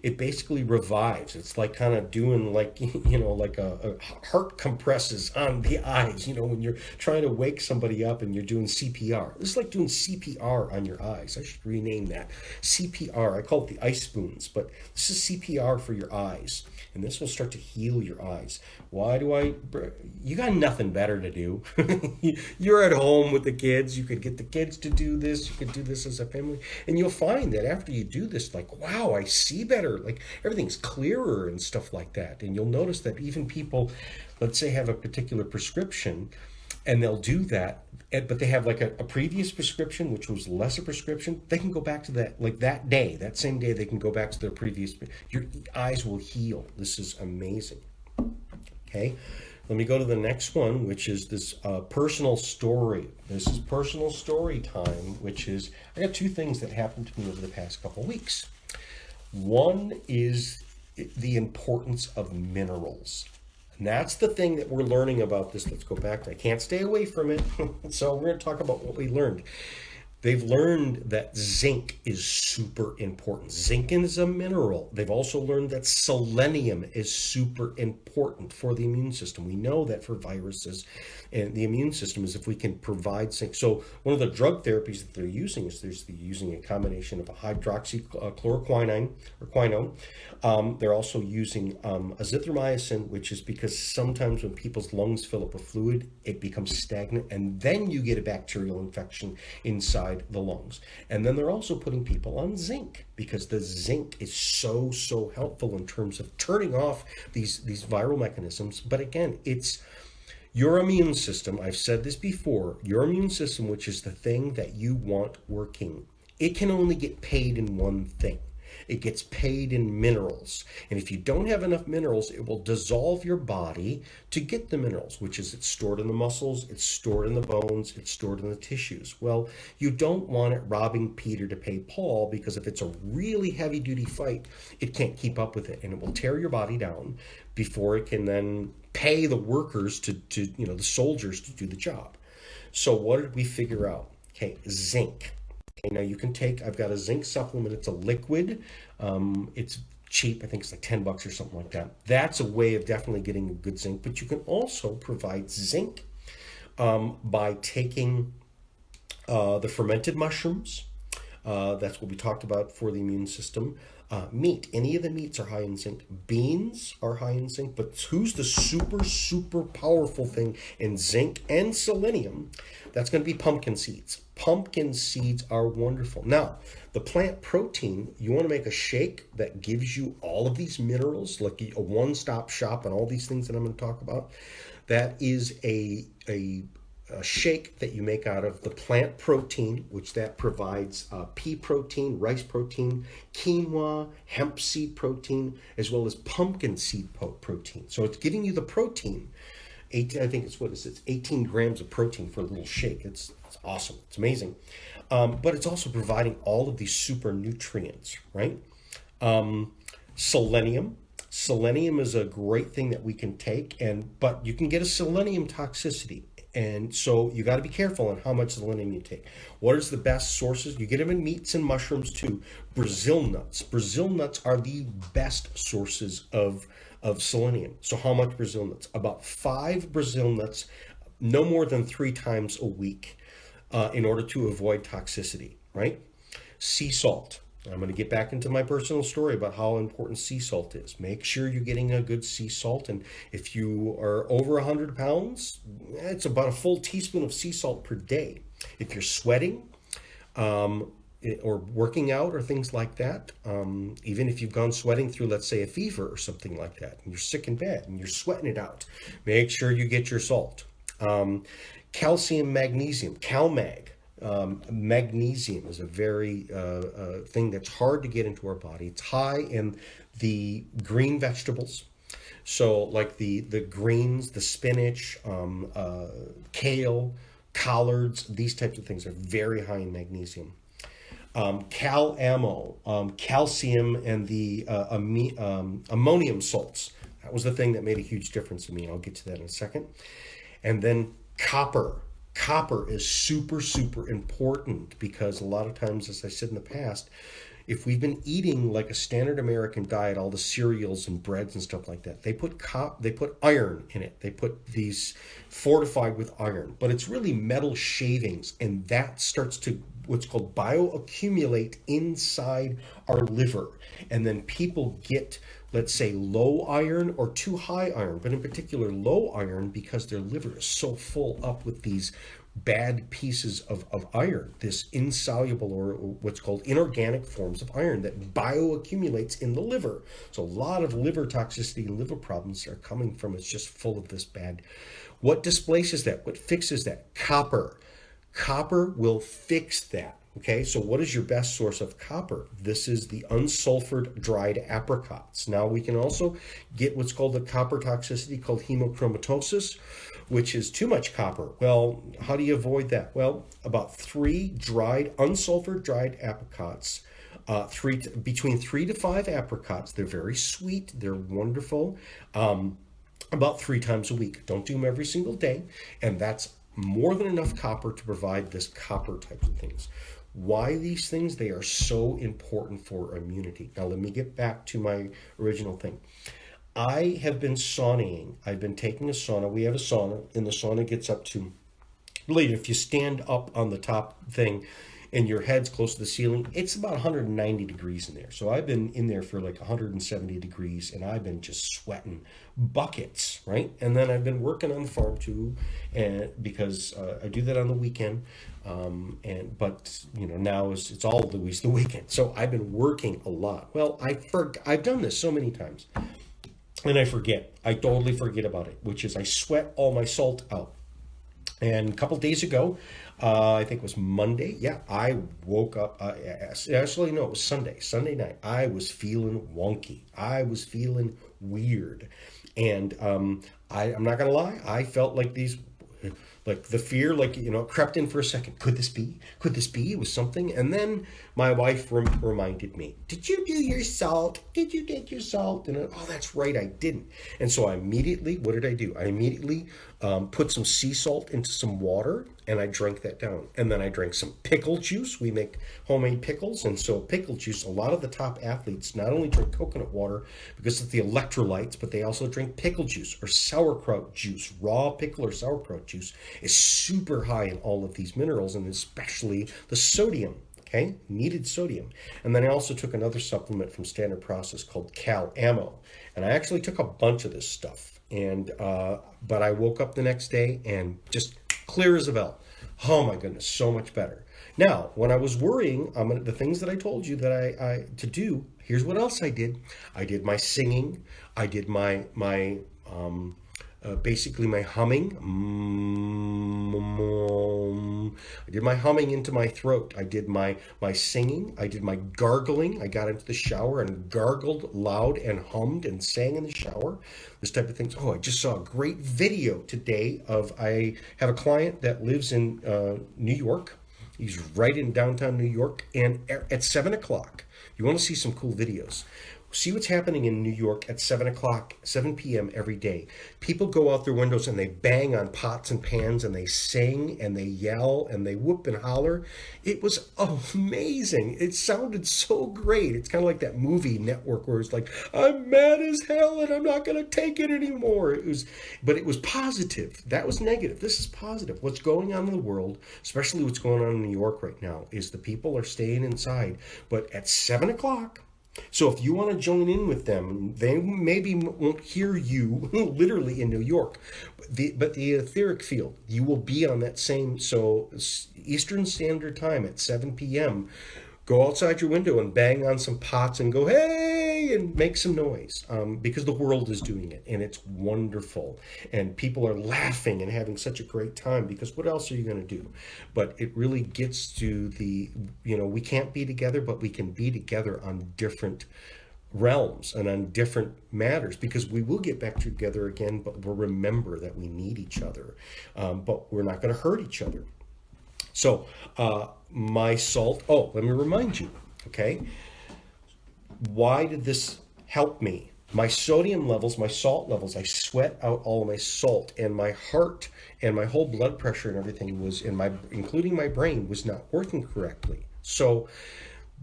it basically revives. It's like kind of doing like, like a heart compresses on the eyes, when you're trying to wake somebody up and you're doing CPR. It's like doing CPR on your eyes. I should rename that. CPR. I call it the ice spoons, but this is CPR for your eyes. And this will start to heal your eyes. You got nothing better to do. You're at home with the kids. You could get the kids to do this. You could do this as a family. And you'll find that after you do this, like, wow, I see better. Like everything's clearer and stuff like that. And you'll notice that even people, let's say, have a particular prescription and they'll do that, but they have like a previous prescription, which was less a prescription. They can go back to that, like that same day, they can go back to their previous, your eyes will heal. This is amazing. Okay. Let me go to the next one, which is this personal story. This is personal story time, which is, I got two things that happened to me over the past couple of weeks. One is the importance of minerals. And that's the thing that we're learning about this. Let's go back. I can't stay away from it. So we're going to talk about what we learned. They've learned that zinc is super important. Zinc is a mineral. They've also learned that selenium is super important for the immune system. We know that for viruses and the immune system is if we can provide zinc. So one of the drug therapies that they're using is they're using a combination of a hydroxychloroquine or quinone. They're also using azithromycin, which is because sometimes when people's lungs fill up with fluid, it becomes stagnant, and then you get a bacterial infection inside the lungs. And then they're also putting people on zinc because the zinc is so helpful in terms of turning off these viral mechanisms. But again, it's your immune system. I've said this before, your immune system, which is the thing that you want working, it can only get paid in one thing. It gets paid in minerals. And if you don't have enough minerals, it will dissolve your body to get the minerals, which is it's stored in the muscles, it's stored in the bones, it's stored in the tissues. Well, you don't want it robbing Peter to pay Paul, because if it's a really heavy duty fight, it can't keep up with it and it will tear your body down before it can then pay the workers to the soldiers to do the job. So what did we figure out? Okay, zinc. Now you can I've got a zinc supplement. It's a liquid. It's cheap. I think it's like $10 or something like that. That's a way of definitely getting a good zinc. But you can also provide zinc by taking the fermented mushrooms. That's what we talked about for the immune system. Meat. Any of the meats are high in zinc. Beans are high in zinc. But who's the super powerful thing in zinc and selenium? That's going to be pumpkin seeds. Pumpkin seeds are wonderful. Now, the plant protein, you want to make a shake that gives you all of these minerals, like a one-stop shop and all these things that I'm going to talk about. That is a shake that you make out of the plant protein, which that provides pea protein, rice protein, quinoa, hemp seed protein, as well as pumpkin seed protein. So it's giving you the protein. 18, I think it's 18 grams of protein for a little shake. It's awesome. It's amazing. But it's also providing all of these super nutrients, right? Selenium. Selenium is a great thing that we can take, but you can get a selenium toxicity. And so you got to be careful on how much selenium you take. What is the best sources? You get them in meats and mushrooms too. Brazil nuts. Brazil nuts are the best sources of selenium. So how much Brazil nuts? About 5 Brazil nuts, no more than 3 times a week in order to avoid toxicity, right? Sea salt. I'm going to get back into my personal story about how important sea salt is. Make sure you're getting a good sea salt. And if you are over 100 pounds, it's about a full teaspoon of sea salt per day. If you're sweating or working out or things like that, even if you've gone sweating through, let's say, a fever or something like that, and you're sick in bed and you're sweating it out, make sure you get your salt. Calcium, magnesium, CalMag. Magnesium is a very thing that's hard to get into our body. It's high in the green vegetables. So like the greens, the spinach, kale, collards, these types of things are very high in magnesium. Calcium, and the ammonium salts. That was the thing that made a huge difference to me. I'll get to that in a second. And then copper. Copper is super important because a lot of times, as I said in the past, if we've been eating like a standard American diet, all the cereals and breads and stuff like that, they put iron in it. They put these fortified with iron, but it's really metal shavings, and that starts to what's called bioaccumulate inside our liver. And then people get, let's say, low iron or too high iron, but in particular low iron, because their liver is so full up with these bad pieces of iron, this insoluble or what's called inorganic forms of iron that bioaccumulates in the liver. So a lot of liver toxicity and liver problems are coming from it's just full of this bad. What displaces that? What fixes that? Copper. Copper will fix that. Okay, so what is your best source of copper? This is the unsulfured dried apricots. Now we can also get what's called a copper toxicity called hemochromatosis, which is too much copper. Well, how do you avoid that? Well, about 3 unsulfured dried apricots, between 3 to 5 apricots. They're very sweet. They're wonderful. About 3 times a week. Don't do them every single day. And that's more than enough copper to provide this copper type of things. Why these things? They are so important for immunity. Now, let me get back to my original thing. I have been sauning. I've been taking a sauna. We have a sauna, and the sauna gets up to, really, if you stand up on the top thing and your head's close to the ceiling, it's about 190 degrees in there. So I've been in there for like 170 degrees, and I've been just sweating buckets, right? And then I've been working on the farm too, and because I do that on the weekend. But now it's always the weekend. So I've been working a lot. Well, I've done this so many times, and I forget. I totally forget about it, which is I sweat all my salt out. And a couple days ago, I think it was Monday. Yeah, I woke up. Actually, no, it was Sunday night. I was feeling wonky. I was feeling weird. And I'm not going to lie. I felt like the fear, crept in for a second. Could this be? It was something. And then my wife reminded me, did you do your salt? Did you take your salt? And oh, that's right, I didn't. And so what did I do? I immediately put some sea salt into some water, and I drank that down. And then I drank some pickle juice. We make homemade pickles. And so pickle juice, a lot of the top athletes not only drink coconut water because of the electrolytes, but they also drink pickle juice or sauerkraut juice. Raw pickle or sauerkraut juice is super high in all of these minerals, and especially the sodium. Okay, needed sodium. And then I also took another supplement from Standard Process called Cal Ammo, and I actually took a bunch of this stuff. And but I woke up the next day and just clear as a bell. Oh my goodness, so much better. Now, when I was worrying, the things that I told you that I to do, here's what else I did. I did my singing. I did my basically my humming. I did my humming into my throat. I did my singing. I did my gargling. I got into the shower and gargled loud and hummed and sang in the shower. This type of things. Oh, I just saw a great video today I have a client that lives in New York. He's right in downtown New York. And at 7 o'clock, you want to see some cool videos. See what's happening in New York at 7 p.m. every day. People go out their windows and they bang on pots and pans and they sing and they yell and they whoop and holler. It was amazing. It sounded so great. It's kind of like that movie Network where it's like, I'm mad as hell and I'm not going to take it anymore. But it was positive. That was negative. This is positive. What's going on in the world, especially what's going on in New York right now, is the people are staying inside. But at 7 o'clock, so if you want to join in with them, they maybe won't hear you literally in New York, but the etheric field, you will be on that same, so Eastern Standard Time at 7 p.m., go outside your window and bang on some pots and go, hey, and make some noise, because the world is doing it, and it's wonderful. And people are laughing and having such a great time, because what else are you going to do? But it really gets to we can't be together, but we can be together on different realms and on different matters, because we will get back together again, but we'll remember that we need each other, but we're not going to hurt each other. So my salt, let me remind you, okay? Why did this help me? My sodium levels, my salt levels, I sweat out all of my salt, and my heart and my whole blood pressure and everything was including my brain, was not working correctly. So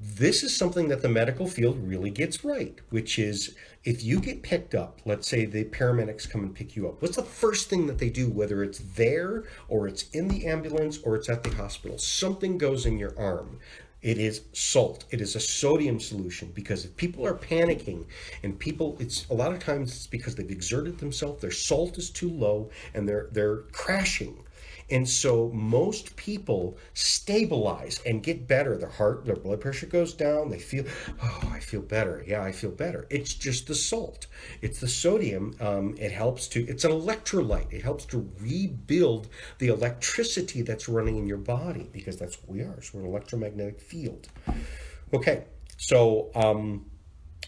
This is something that the medical field really gets right, which is if you get picked up, let's say the paramedics come and pick you up, what's the first thing that they do, whether it's there or it's in the ambulance or it's at the hospital? Something goes in your arm. It is salt. It is a sodium solution, because if people are panicking and it's a lot of times it's because they've exerted themselves, their salt is too low and they're crashing. And so most people stabilize and get better. Their blood pressure goes down. They feel, oh, I feel better. Yeah, I feel better. It's just the salt. It's the sodium. It's an electrolyte. It helps to rebuild the electricity that's running in your body, because that's what we are. So we're an electromagnetic field. Okay, so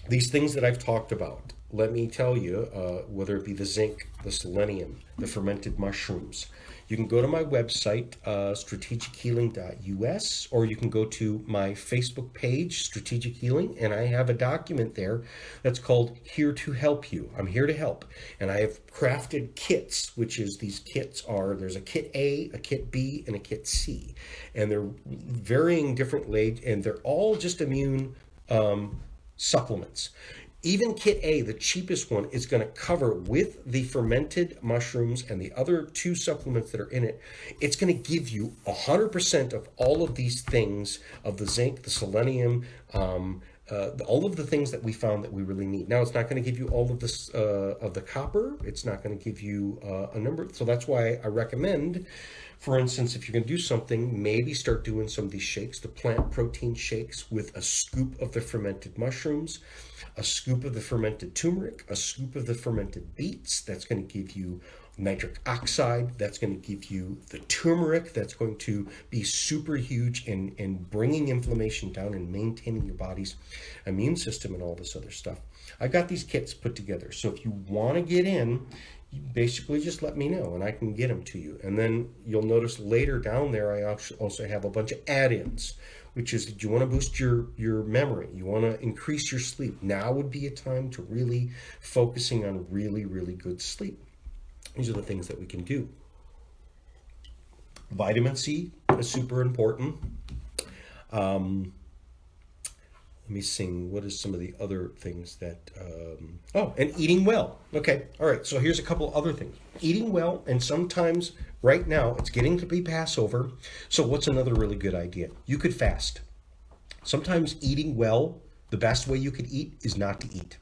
these things that I've talked about, let me tell you, whether it be the zinc, the selenium, the fermented mushrooms, you can go to my website, strategichealing.us, or you can go to my Facebook page, Strategic Healing, and I have a document there that's called Here to Help You. I'm here to help. And I have crafted kits, which is these kits there's a kit A, a kit B, and a kit C. And they're varying differently, and they're all just immune supplements. Even kit A, the cheapest one, is going to cover, with the fermented mushrooms and the other 2 supplements that are in it, it's going to give you 100% of all of these things, of the zinc, the selenium, all of the things that we found that we really need. Now, it's not going to give you all of this of the copper. It's not going to give you a number. So that's why I recommend, for instance, if you're going to do something, maybe start doing some of these shakes, the plant protein shakes, with a scoop of the fermented mushrooms, a scoop of the fermented turmeric, a scoop of the fermented beets. That's going to give you nitric oxide. That's going to give you the turmeric. That's going to be super huge in bringing inflammation down and maintaining your body's immune system and all this other stuff. I got these kits put together. So if you want to get in, you basically just let me know and I can get them to you. And then you'll notice later down there, I also have a bunch of add-ins, which is, do you want to boost your memory? You want to increase your sleep? Now would be a time to really focusing on really, really good sleep. These are the things that we can do. Vitamin C is super important. Let me see, what is some of the other things that, and eating well. Okay, all right, so here's a couple other things. Eating well, and sometimes, right now, it's getting to be Passover, so what's another really good idea? You could fast. Sometimes eating well, the best way you could eat is not to eat.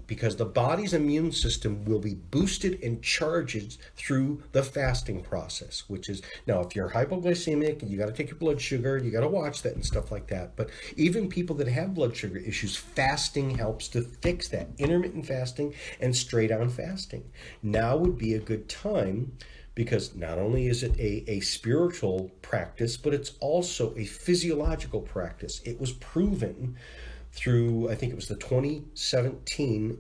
Because the body's immune system will be boosted and charged through the fasting process, which is, now if you're hypoglycemic and you got to take your blood sugar, you got to watch that and stuff like that. But even people that have blood sugar issues, fasting helps to fix that. Intermittent fasting and straight on fasting. Now would be a good time, because not only is it a spiritual practice, but it's also a physiological practice. It was proven through, I think it was the 2017,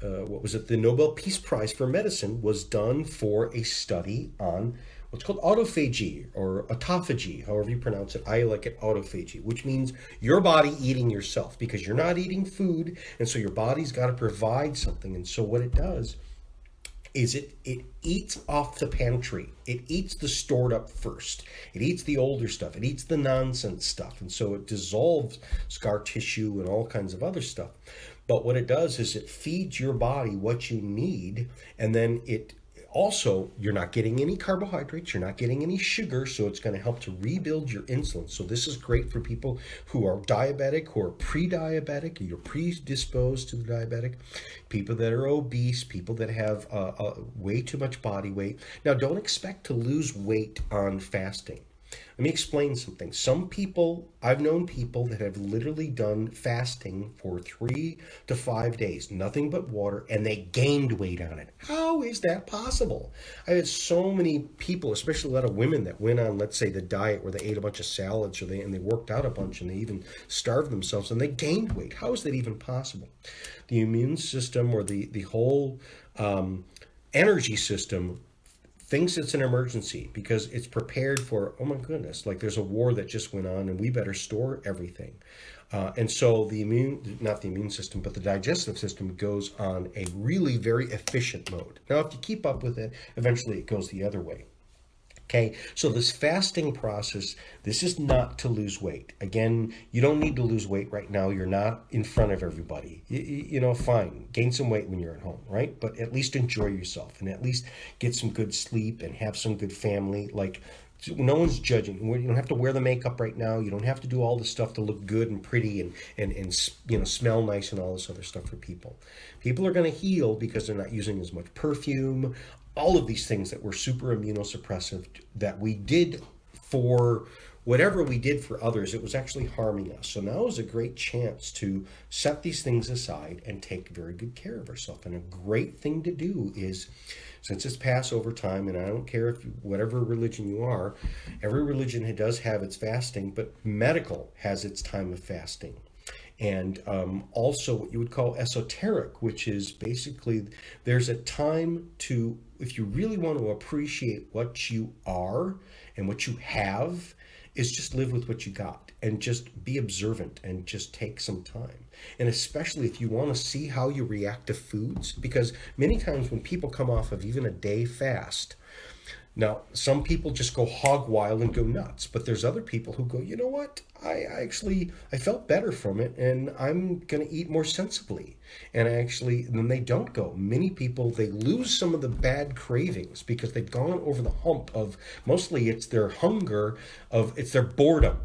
the Nobel Peace Prize for Medicine was done for a study on what's called autophagy or autophagy, however you pronounce it. I like it autophagy, which means your body eating yourself, because you're not eating food, and so your body's got to provide something. And so what it does is it eats off the pantry. It eats the stored up first. It eats the older stuff. It eats the nonsense stuff. And so it dissolves scar tissue and all kinds of other stuff. But what it does is it feeds your body what you need, and then it also, you're not getting any carbohydrates, you're not getting any sugar, so it's going to help to rebuild your insulin. So this is great for people who are diabetic, who are pre-diabetic, you're predisposed to the diabetic, people that are obese, people that have way too much body weight. Now, don't expect to lose weight on fasting. Let me explain something. Some people, I've known people that have literally done fasting for 3 to 5 days, nothing but water, and they gained weight on it. How is that possible? I had so many people, especially a lot of women, that went on, let's say, the diet where they ate a bunch of salads and they worked out a bunch and they even starved themselves and they gained weight. How is that even possible? The immune system, or the whole energy system, thinks it's an emergency because it's prepared for, oh my goodness, like there's a war that just went on and we better store everything. And so not the immune system, but the digestive system goes on a really very efficient mode. Now, if you keep up with it, eventually it goes the other way. Okay, so this fasting process, this is not to lose weight. Again, you don't need to lose weight right now. You're not in front of everybody. Fine, gain some weight when you're at home, right? But at least enjoy yourself and at least get some good sleep and have some good family. Like, no one's judging. You don't have to wear the makeup right now. You don't have to do all the stuff to look good and pretty and smell nice and all this other stuff for people. People are going to heal because they're not using as much perfume. All of these things that were super immunosuppressive that we did for whatever we did for others, it was actually harming us. So now is a great chance to set these things aside and take very good care of ourselves. And a great thing to do is, since it's Passover time, and I don't care if whatever religion you are, every religion does have its fasting, but medical has its time of fasting. And also what you would call esoteric, which is basically there's a time to, if you really want to appreciate what you are and what you have, is just live with what you got and just be observant and just take some time. And especially if you want to see how you react to foods, because many times when people come off of even a day fast, now, some people just go hog wild and go nuts, but there's other people who go, you know what? I felt better from it, and I'm going to eat more sensibly. And then they don't go. Many people, they lose some of the bad cravings because they've gone over the hump of, mostly it's their hunger, it's their boredom.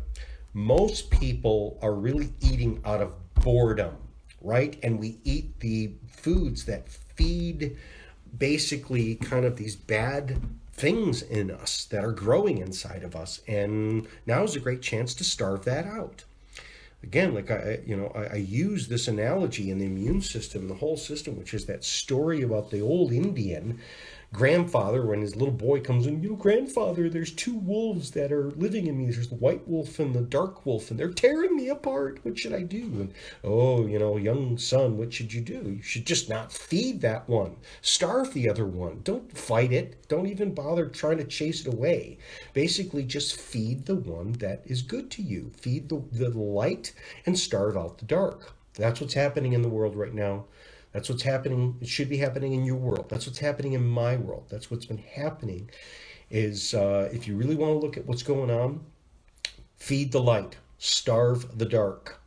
Most people are really eating out of boredom, right? And we eat the foods that feed basically kind of these bad things in us that are growing inside of us, and now is a great chance to starve that out. Again, like I use this analogy in the immune system, the whole system, which is that story about the old Indian grandfather when his little boy comes in, grandfather, there's two wolves that are living in me. There's the white wolf and the dark wolf, and they're tearing me apart. What should I do? And, young son, what should you do? You should just not feed that one. Starve the other one. Don't fight it. Don't even bother trying to chase it away. Basically, just feed the one that is good to you. Feed the light and starve out the dark. That's what's happening in the world right now. That's what's happening. It should be happening in your world. That's what's happening in my world. That's what's been happening is if you really want to look at what's going on, feed the light, starve the dark.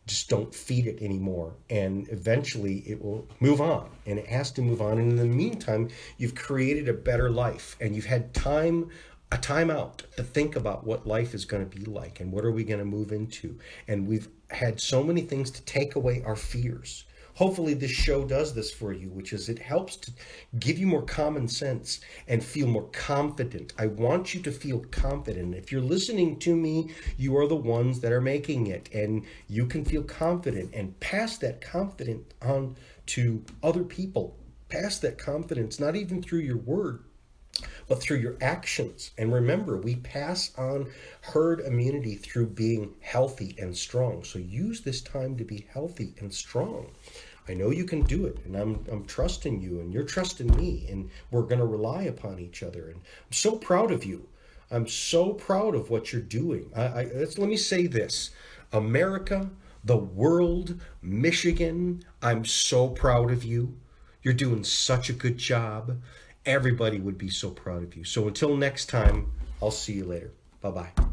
Just don't feed it anymore. And eventually it will move on, and it has to move on. And in the meantime, you've created a better life, and you've had a time out to think about what life is going to be like and what are we going to move into. And we've had so many things to take away our fears. Hopefully this show does this for you, which is it helps to give you more common sense and feel more confident. I want you to feel confident. If you're listening to me, you are the ones that are making it, and you can feel confident and pass that confidence on to other people. Pass that confidence, not even through your word, but through your actions. And remember, we pass on herd immunity through being healthy and strong. So use this time to be healthy and strong. I know you can do it, and I'm trusting you, and you're trusting me, and we're going to rely upon each other. And I'm so proud of you. I'm so proud of what you're doing. Let me say this. America, the world, Michigan, I'm so proud of you. You're doing such a good job. Everybody would be so proud of you. So until next time, I'll see you later. Bye-bye.